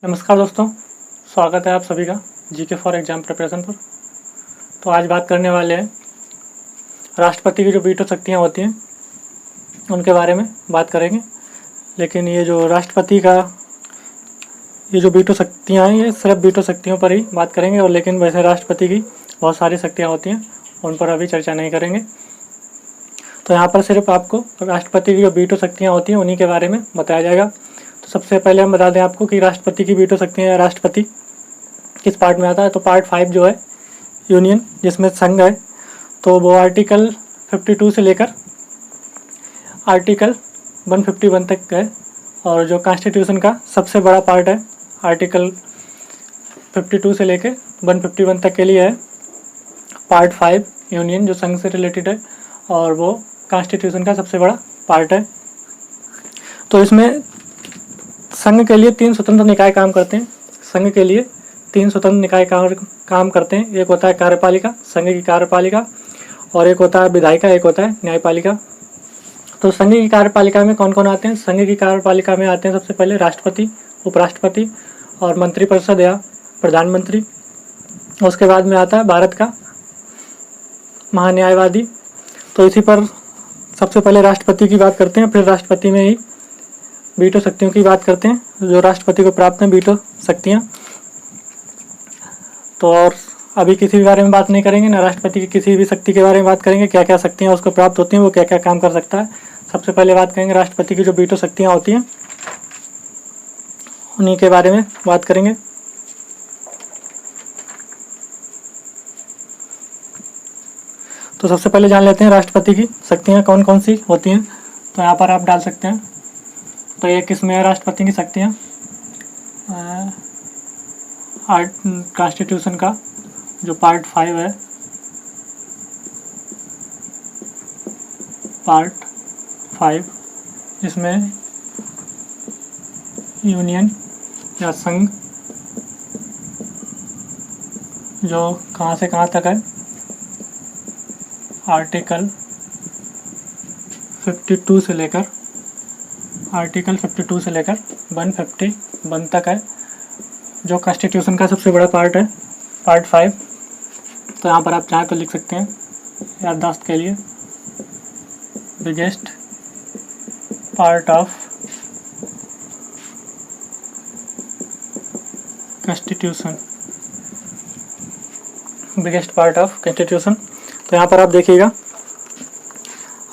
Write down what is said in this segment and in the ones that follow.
नमस्कार दोस्तों, स्वागत है आप सभी का जीके फॉर एग्ज़ाम प्रिपरेशन पर। तो आज बात करने वाले हैं राष्ट्रपति की जो वीटो शक्तियाँ होती हैं उनके बारे में बात करेंगे। लेकिन ये जो राष्ट्रपति का ये जो वीटो शक्तियाँ हैं ये सिर्फ वीटो शक्तियों पर ही बात करेंगे, और लेकिन वैसे राष्ट्रपति की बहुत सारी शक्तियाँ होती हैं, उन पर अभी चर्चा नहीं करेंगे। तो यहाँ पर सिर्फ आपको राष्ट्रपति की जो वीटो शक्तियाँ होती हैं उन्हीं के बारे में बताया जाएगा। तो सबसे पहले हम बता दें आपको कि राष्ट्रपति की वीटो शक्तियाँ या राष्ट्रपति किस पार्ट में आता है। तो पार्ट 5 जो है यूनियन, जिसमें संघ है, तो वो आर्टिकल 52 से लेकर आर्टिकल 151 तक है। और जो कॉन्स्टिट्यूशन का सबसे बड़ा पार्ट है आर्टिकल 52 से लेकर 151 तक के लिए है पार्ट 5 यूनियन, जो संघ से रिलेटेड है, और वो कॉन्स्टिट्यूशन का सबसे बड़ा पार्ट है। तो इसमें संघ के लिए 3 स्वतंत्र निकाय काम करते हैं। संघ के लिए 3 स्वतंत्र निकाय काम करते हैं। एक होता है कार्यपालिका, संघ की कार्यपालिका, और एक होता है विधायिका, एक होता है न्यायपालिका। तो संघ की कार्यपालिका में कौन कौन आते हैं? संघ की कार्यपालिका में आते हैं सबसे पहले राष्ट्रपति, उपराष्ट्रपति और मंत्रिपरिषद या प्रधानमंत्री। उसके बाद में आता है भारत का महान्यायवादी। तो इसी पर सबसे पहले राष्ट्रपति की बात करते हैं, फिर राष्ट्रपति में ही वीटो शक्तियों की बात करते हैं जो राष्ट्रपति को प्राप्त हैं वीटो शक्तियाँ। तो और अभी किसी भी बारे में बात नहीं करेंगे, ना राष्ट्रपति की किसी भी शक्ति के बारे में बात करेंगे, क्या क्या शक्तियाँ उसको प्राप्त होती हैं, वो क्या क्या काम कर सकता है। सबसे पहले बात करेंगे राष्ट्रपति की जो वीटो शक्तियाँ होती हैं उन्हीं के बारे में बात करेंगे। तो सबसे पहले जान लेते हैं राष्ट्रपति की शक्तियाँ कौन कौन सी होती हैं। तो यहाँ पर आप डाल सकते हैं। तो ये किसमें है राष्ट्रपति की शक्तियाँ? कॉन्स्टिट्यूशन का जो पार्ट 5 है, पार्ट 5, इसमें यूनियन या संघ जो कहाँ से कहाँ तक है, आर्टिकल 52 से लेकर 151 तक है, जो कॉन्स्टिट्यूशन का सबसे बड़ा पार्ट है, पार्ट 5। तो यहाँ पर आप चाहें तो लिख सकते हैं याददाश्त के लिए, biggest part of constitution, biggest part of constitution. तो यहाँ पर आप देखिएगा।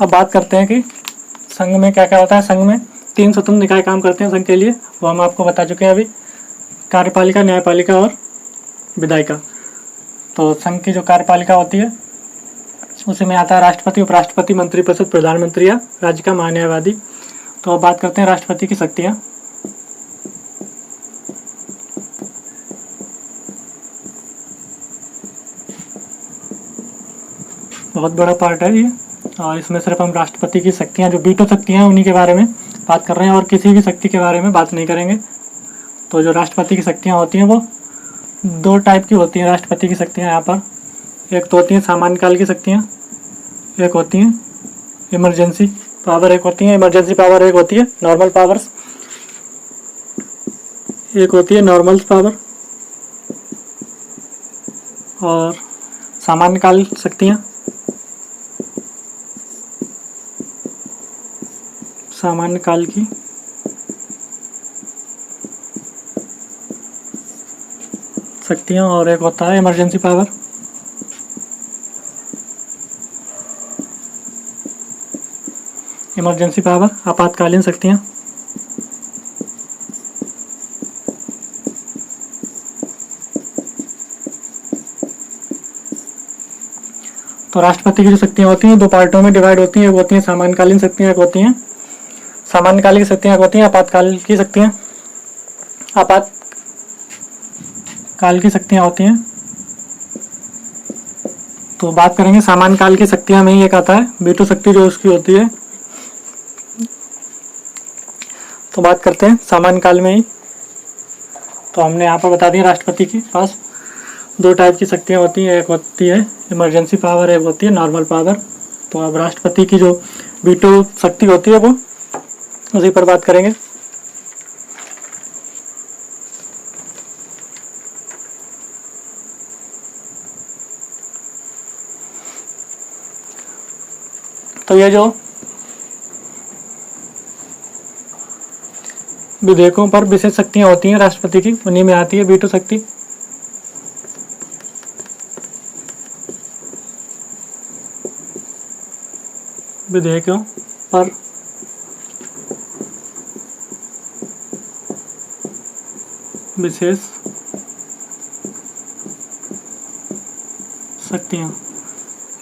अब बात करते हैं कि संघ में क्या क्या होता है। संघ में 3 स्वतंत्र निकाय काम करते हैं संघ के लिए, वो हम आपको बता चुके हैं अभी, कार्यपालिका, न्यायपालिका और विधायिका। तो संघ की जो कार्यपालिका होती है उसी में आता है राष्ट्रपति, उपराष्ट्रपति, मंत्रिपरिषद, प्रधानमंत्री या राज्य का महान्यायवादी। तो अब बात करते हैं राष्ट्रपति की शक्तियाँ। बहुत बड़ा पार्ट है ये, और इसमें सिर्फ हम राष्ट्रपति की शक्तियाँ जो वीटो शक्तियाँ हैं उन्हीं के बारे में बात कर रहे हैं, और किसी भी शक्ति के बारे में बात नहीं करेंगे। तो जो राष्ट्रपति की शक्तियाँ होती हैं वो 2 टाइप की होती हैं। राष्ट्रपति की शक्तियाँ यहाँ पर एक तो होती हैं सामान्य काल की शक्तियाँ, एक होती हैं इमरजेंसी पावर, एक होती है इमरजेंसी पावर, एक होती है नॉर्मल पावर्स, एक होती है नॉर्मल पावर। और सामान्य काल शक्तियाँ, सामान्य काल की शक्तियाँ, और एक होता है इमरजेंसी पावर। इमरजेंसी पावर आपातकालीन शक्तियाँ। तो राष्ट्रपति की जो शक्तियाँ होती हैं 2 पार्टों में डिवाइड होती हैं, एक होती हैं सामान्यकालीन शक्तियाँ, एक होती हैं सामान्यकालीन शक्तियाँ, एक होती हैं आपातकाल की शक्तियाँ। आपातकाल की शक्तियाँ होती हैं। तो बात करेंगे सामान्य काल की शक्तियाँ में ही एक आता है वीटो शक्ति जो उसकी होती है। तो बात करते हैं सामान्य काल में ही। तो हमने यहाँ पर बता दिया राष्ट्रपति के पास 2 टाइप की शक्तियाँ होती हैं, एक होती है इमरजेंसी पावर, एक होती है नॉर्मल पावर। तो अब राष्ट्रपति की जो वीटो शक्ति होती है वो उसी पर बात करेंगे। तो ये जो विधेयकों पर विशेष शक्तियां होती हैं राष्ट्रपति की, उन्हीं में आती है वीटो शक्ति। विधेयकों पर विशेष शक्तियाँ,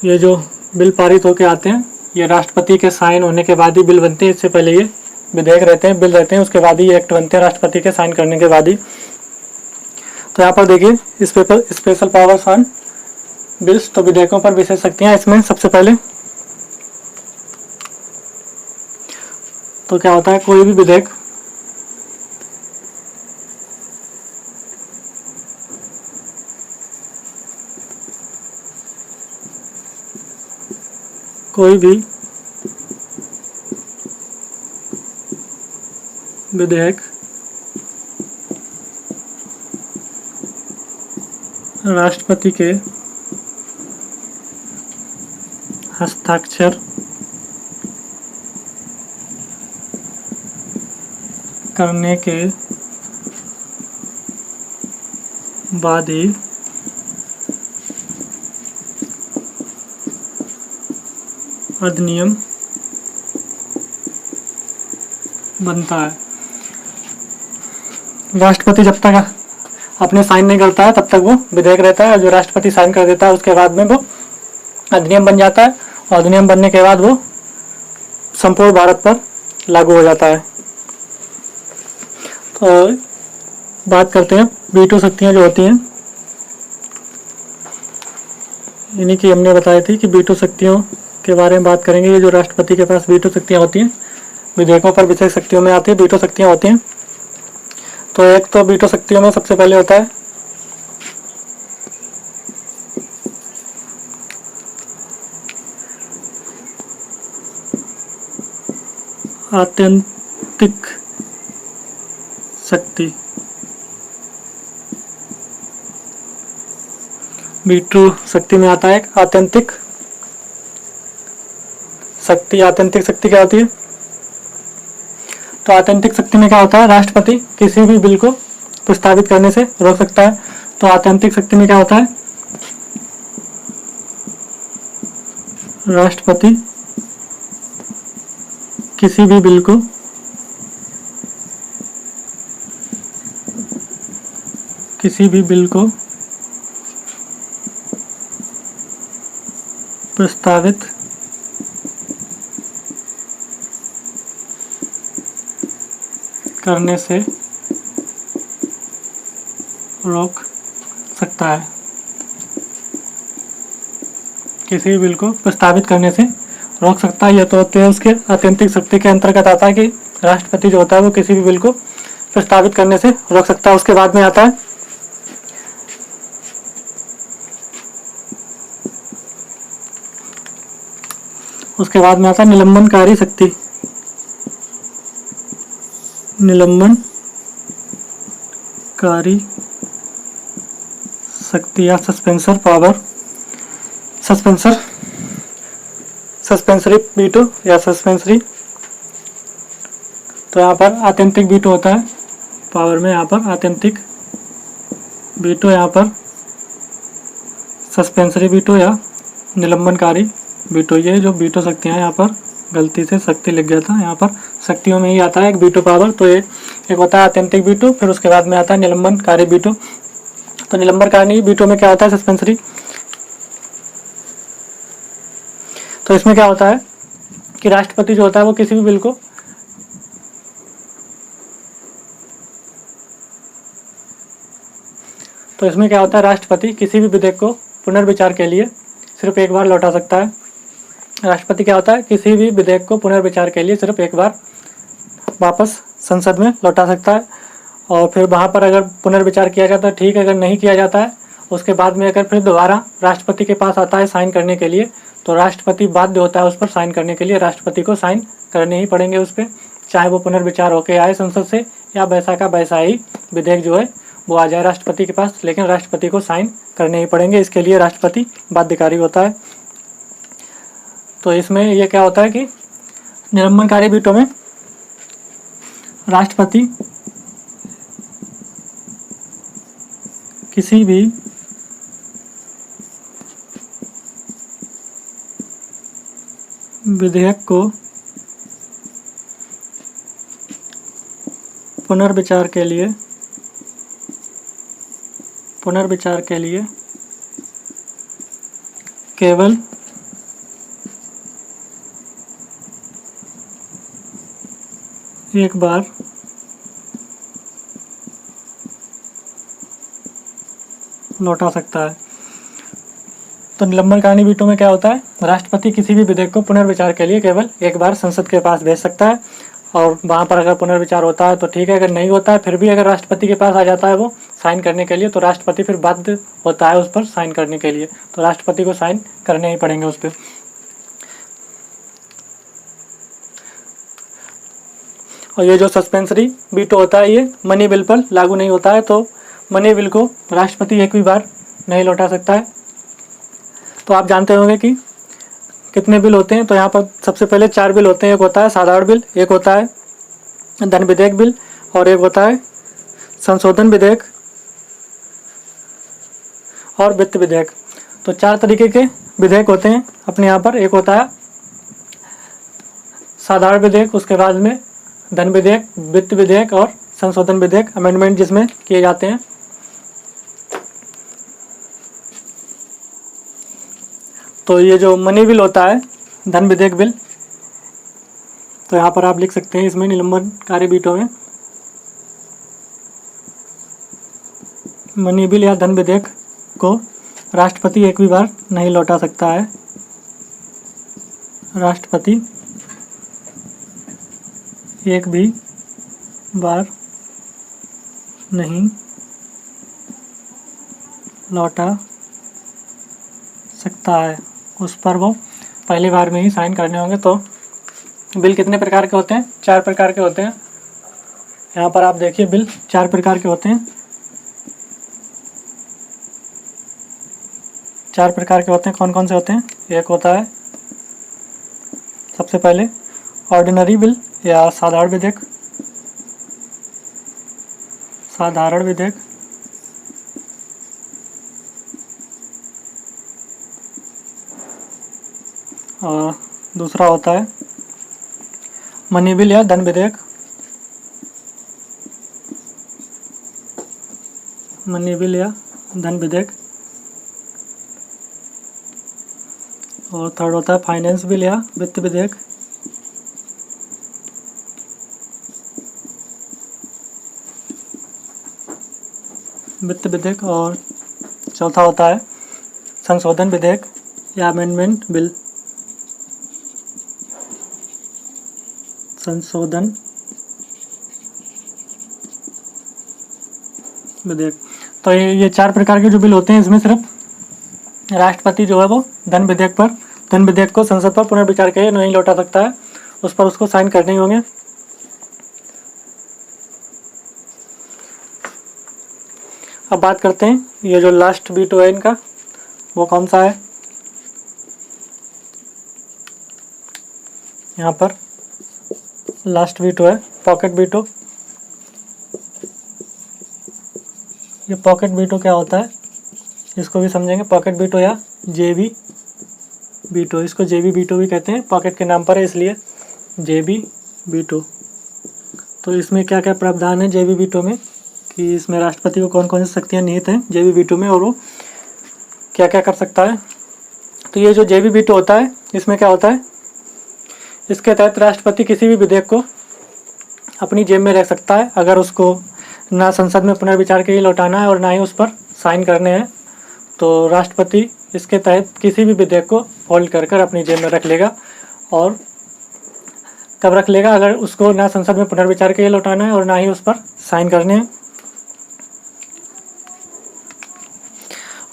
ये जो बिल पारित होके आते हैं ये राष्ट्रपति के साइन होने के बाद ही बिल बनते हैं। इससे पहले ये विधेयक रहते हैं, बिल रहते हैं, उसके बाद ही ये एक्ट बनते हैं राष्ट्रपति के साइन करने के बाद ही। तो यहाँ पर देखिए स्पेशल पावर्स ऑन बिल्स, तो विधेयकों पर विशेष शक्तियाँ। इसमें सबसे पहले तो क्या होता है, कोई भी विधेयक राष्ट्रपति के हस्ताक्षर करने के बाद ही अधिनियम बनता है। राष्ट्रपति जब तक अपने साइन नहीं करता है तब तक वो विधेयक रहता है, जो राष्ट्रपति साइन कर देता है उसके बाद में वो अधिनियम बन जाता है, और अधिनियम बनने के बाद वो संपूर्ण भारत पर लागू हो जाता है। तो बात करते हैं वीटो शक्तियाँ जो होती हैं, इन्हीं की हमने बताई थी कि वीटो शक्तियों के बारे में बात करेंगे। ये जो राष्ट्रपति के पास वीटो शक्तियाँ होती हैं, विधेयकों पर विशेष शक्तियों में आती है वीटो शक्तियाँ होती हैं। तो एक तो वीटो शक्तियों में सबसे पहले होता है आत्यंतिक शक्ति। वीटो शक्ति में आता है आत्यंतिक शक्ति। आत्यंतिक शक्ति क्या होती है? तो आत्यंतिक शक्ति में क्या होता है, राष्ट्रपति किसी भी बिल को प्रस्तावित करने से रोक सकता है। तो आत्यंतिक शक्ति में क्या होता है, राष्ट्रपति किसी भी बिल को प्रस्तावित करने से रोक सकता है। किसी भी बिल को प्रस्तावित करने से रोक सकता है। यह तो होते हैं उसके आत्यंतिक शक्ति के अंतर्गत आता है कि राष्ट्रपति जो होता है वो किसी भी बिल को प्रस्तावित करने से रोक सकता है। उसके बाद में आता है निलंबनकारी शक्ति। निलंबनकारी शक्ति या सस्पेंसर पावर, सस्पेंसरी वीटो या सस्पेंसरी। तो यहाँ पर आत्यंतिक वीटो होता है पावर में, यहाँ पर आत्यंतिक वीटो, यहाँ पर सस्पेंसरी वीटो या निलंबनकारी वीटो। ये जो वीटो शक्तियाँ हैं, यहाँ पर गलती से शक्ति लिख गया था, यहाँ पर शक्तियों में ही आता है एक वीटो पावर। तो ये एक होता है आत्यंतिक वीटो, फिर उसके बाद में आता है निलंबनकारी वीटो। तो निलंबनकारी वीटो में क्या होता है, सस्पेंसरी। तो इसमें क्या होता है कि राष्ट्रपति जो होता है वो किसी भी बिल को राष्ट्रपति किसी भी विधेयक को पुनर्विचार के लिए सिर्फ एक बार लौटा सकता है। राष्ट्रपति क्या होता है, किसी भी विधेयक को पुनर्विचार के लिए सिर्फ एक बार वापस संसद में लौटा सकता है, और फिर वहाँ पर अगर पुनर्विचार किया जाता है ठीक है, अगर नहीं किया जाता है उसके बाद में अगर फिर दोबारा राष्ट्रपति के पास आता है साइन करने के लिए, तो राष्ट्रपति बाध्य होता है उस पर साइन करने के लिए। राष्ट्रपति को साइन करने ही पड़ेंगे उस पर, चाहे वो पुनर्विचार होके आए संसद से या वैसा का वैसा ही विधेयक जो है वो आ जाए राष्ट्रपति के पास, लेकिन राष्ट्रपति को साइन करने ही पड़ेंगे। इसके लिए राष्ट्रपति बाध्यकारी होता है। तो इसमें ये क्या होता है कि निलंबनकारी वीटो में राष्ट्रपति किसी भी विधेयक को पुनर्विचार के लिए केवल एक बार लौटा सकता है। तो निलंबनकारी वीटो में क्या होता है, राष्ट्रपति किसी भी विधेयक को पुनर्विचार के लिए केवल एक बार संसद के पास भेज सकता है, और वहाँ पर अगर पुनर्विचार होता है तो ठीक है, अगर नहीं होता है फिर भी अगर राष्ट्रपति के पास आ जाता है वो साइन करने के लिए, तो राष्ट्रपति फिर बाध्य होता है उस पर साइन करने के लिए, तो राष्ट्रपति को साइन करने ही पड़ेंगे उस पर। और ये जो सस्पेंसरी वीटो होता है ये मनी बिल पर लागू नहीं होता है, तो मनी बिल को राष्ट्रपति एक भी बार नहीं लौटा सकता है। तो आप जानते होंगे कि कितने बिल होते हैं, तो यहाँ पर सबसे पहले 4 बिल होते हैं। एक होता है साधारण बिल, एक होता है धन विधेयक बिल, और एक होता है संशोधन विधेयक और वित्त विधेयक। तो 4 तरीके के विधेयक होते हैं अपने यहाँ पर। एक होता है साधारण विधेयक, उसके बाद में धन विधेयक, वित्त विधेयक और संशोधन विधेयक, अमेंडमेंट जिसमें किए जाते हैं। तो ये जो मनी बिल होता है, धन विधेयक बिल, तो यहाँ पर आप लिख सकते हैं इसमें निलंबनकारी वीटो में मनी बिल या धन विधेयक को राष्ट्रपति एक भी बार नहीं लौटा सकता है। राष्ट्रपति एक भी बार नहीं लौटा सकता है, उस पर वो पहली बार में ही साइन करने होंगे। तो बिल कितने प्रकार के होते हैं? 4 प्रकार के होते हैं। यहाँ पर आप देखिए बिल 4 प्रकार के होते हैं। 4 प्रकार के होते हैं। कौन कौन से होते हैं? एक होता है सबसे पहले ऑर्डिनरी बिल या साधारण विधेयक। साधारण विधेयक, और दूसरा होता है मनी बिल या धन विधेयक। मनी बिल या धन विधेयक। और थर्ड होता है फाइनेंस बिल या वित्त विधेयक। वित्त विधेयक। और चौथा होता है संशोधन विधेयक या अमेंडमेंट बिल। संशोधन विधेयक। तो ये 4 प्रकार के जो बिल होते हैं, इसमें सिर्फ राष्ट्रपति जो है वो धन विधेयक को संसद पर पुनर्विचार के लिए नहीं लौटा सकता है, उस पर उसको साइन करने ही होंगे। अब बात करते हैं ये जो लास्ट वीटो है इनका, वो कौन सा है। यहाँ पर लास्ट वीटो है पॉकेट वीटो। ये पॉकेट वीटो क्या होता है इसको भी समझेंगे। पॉकेट वीटो या जेबी वीटो, इसको जेबी वीटो भी कहते हैं, पॉकेट के नाम पर है इसलिए जेबी वीटो। तो इसमें क्या क्या प्रावधान है जेबी वीटो में, कि इसमें राष्ट्रपति को कौन कौन सी शक्तियाँ निहित हैं जेबी वीटो में, और वो क्या क्या कर सकता है। तो ये जो जेबी वीटो होता है, इसमें क्या होता है, इसके तहत राष्ट्रपति किसी भी विधेयक को अपनी जेब में रख सकता है, अगर उसको ना संसद में पुनर्विचार के लिए लौटाना है और ना ही उस पर साइन करने हैं, तो राष्ट्रपति इसके तहत किसी भी विधेयक को होल्ड कर कर अपनी जेब में रख लेगा। और कब रख लेगा? अगर उसको ना संसद में पुनर्विचार के लिए लौटाना है और ना ही उस पर साइन करने हैं।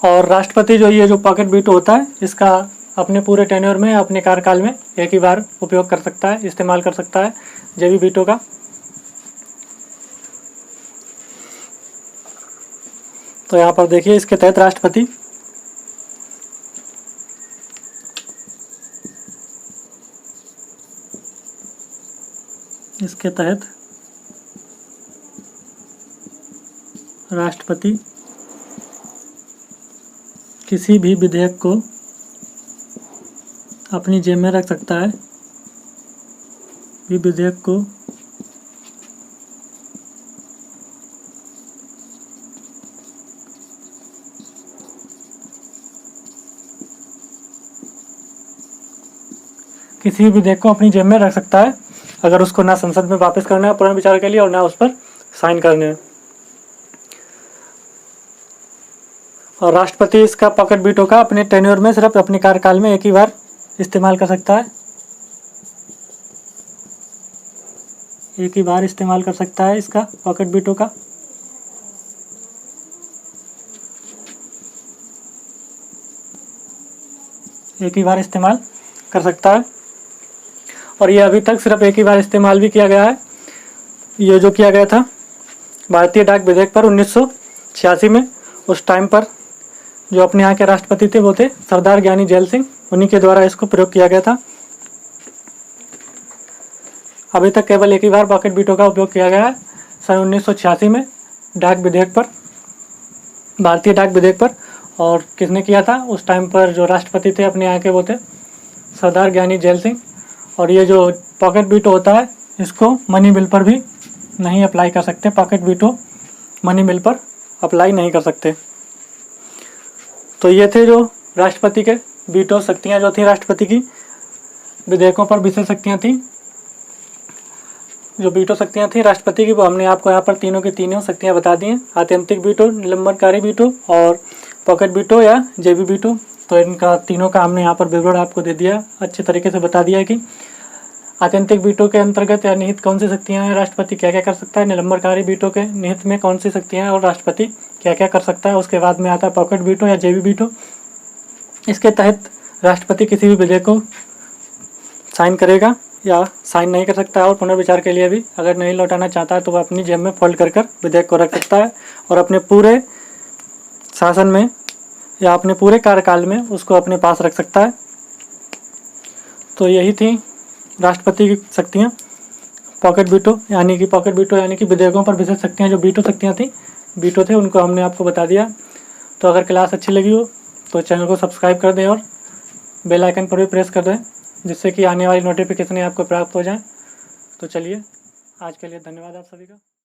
और राष्ट्रपति जो ये जो पॉकेट वीटो होता है, इसका अपने पूरे टेन्योर में, अपने कार्यकाल में एक ही बार उपयोग कर सकता है, इस्तेमाल कर सकता है जेबी वीटो का। तो यहाँ पर देखिए इसके तहत राष्ट्रपति इसके तहत राष्ट्रपति किसी भी विधेयक को अपनी जेब में रख सकता है, भी विधेयक को किसी भी विधेयक को अपनी जेब में रख सकता है अगर उसको ना संसद में वापस करना है पुनर्विचार के लिए और ना उस पर साइन करने हैं। और राष्ट्रपति इसका पॉकेट वीटो का अपने टेन्योर में सिर्फ अपने कार्यकाल में एक ही बार इस्तेमाल कर सकता है, एक ही बार इस्तेमाल कर सकता है इसका पॉकेट वीटो का। एक ही बार इस्तेमाल कर सकता है और ये अभी तक सिर्फ एक ही बार इस्तेमाल भी किया गया है। ये जो किया गया था भारतीय डाक विधेयक पर 1986 में, उस टाइम पर जो अपने यहाँ के राष्ट्रपति थे वो थे सरदार ज्ञानी जैल सिंह, उन्हीं के द्वारा इसको प्रयोग किया गया था। अभी तक केवल एक ही बार पॉकेट वीटो का उपयोग किया गया है सन 1986 में डाक विधेयक पर, भारतीय डाक विधेयक पर। और किसने किया था उस टाइम पर जो राष्ट्रपति थे अपने यहाँ के वो थे सरदार ज्ञानी जैल सिंह। और ये जो पॉकेट वीटो होता है इसको मनी बिल पर भी नहीं अप्लाई कर सकते, पॉकेट वीटो मनी बिल पर अप्लाई नहीं कर सकते। तो ये थे जो राष्ट्रपति के वीटो शक्तियाँ जो थी राष्ट्रपति की विधेयकों पर विशेष शक्तियाँ थी, जो वीटो शक्तियाँ थी राष्ट्रपति की, वो हमने आपको यहाँ पर तीनों की तीनों शक्तियाँ बता दी हैं, आत्यंतिक वीटो, निलंबनकारी वीटो और पॉकेट वीटो या जेबी वीटो। तो इनका तीनों का हमने यहाँ पर विवरण आपको दे दिया, अच्छे तरीके से बता दिया है कि आत्यंतिक वीटो के अंतर्गत या निहित कौन सी शक्तियाँ हैं, राष्ट्रपति क्या क्या कर सकता है, निलंबनकारी वीटो के निहित में कौन सी शक्तियाँ हैं और राष्ट्रपति क्या क्या कर सकता है। उसके बाद में आता है पॉकेट वीटो या जेबी वीटो। इसके तहत राष्ट्रपति किसी भी विधेयक को साइन करेगा या साइन नहीं कर सकता है और पुनर्विचार के लिए भी अगर नहीं लौटाना चाहता है तो वह अपनी जेब में फोल्ड कर विधेयक को रख सकता है और अपने पूरे शासन में या अपने पूरे कार्यकाल में उसको अपने पास रख सकता है। तो यही थी राष्ट्रपति की शक्तियाँ, पॉकेट वीटो यानी कि विधेयकों पर विशेष शक्तियाँ जो वीटो शक्तियाँ थी, वीटो थे, उनको हमने आपको बता दिया। तो अगर क्लास अच्छी लगी हो तो चैनल को सब्सक्राइब कर दें और बेल आइकन पर भी प्रेस कर दें जिससे कि आने वाली नोटिफिकेशन आपको प्राप्त हो जाए। तो चलिए आज के लिए धन्यवाद आप सभी का।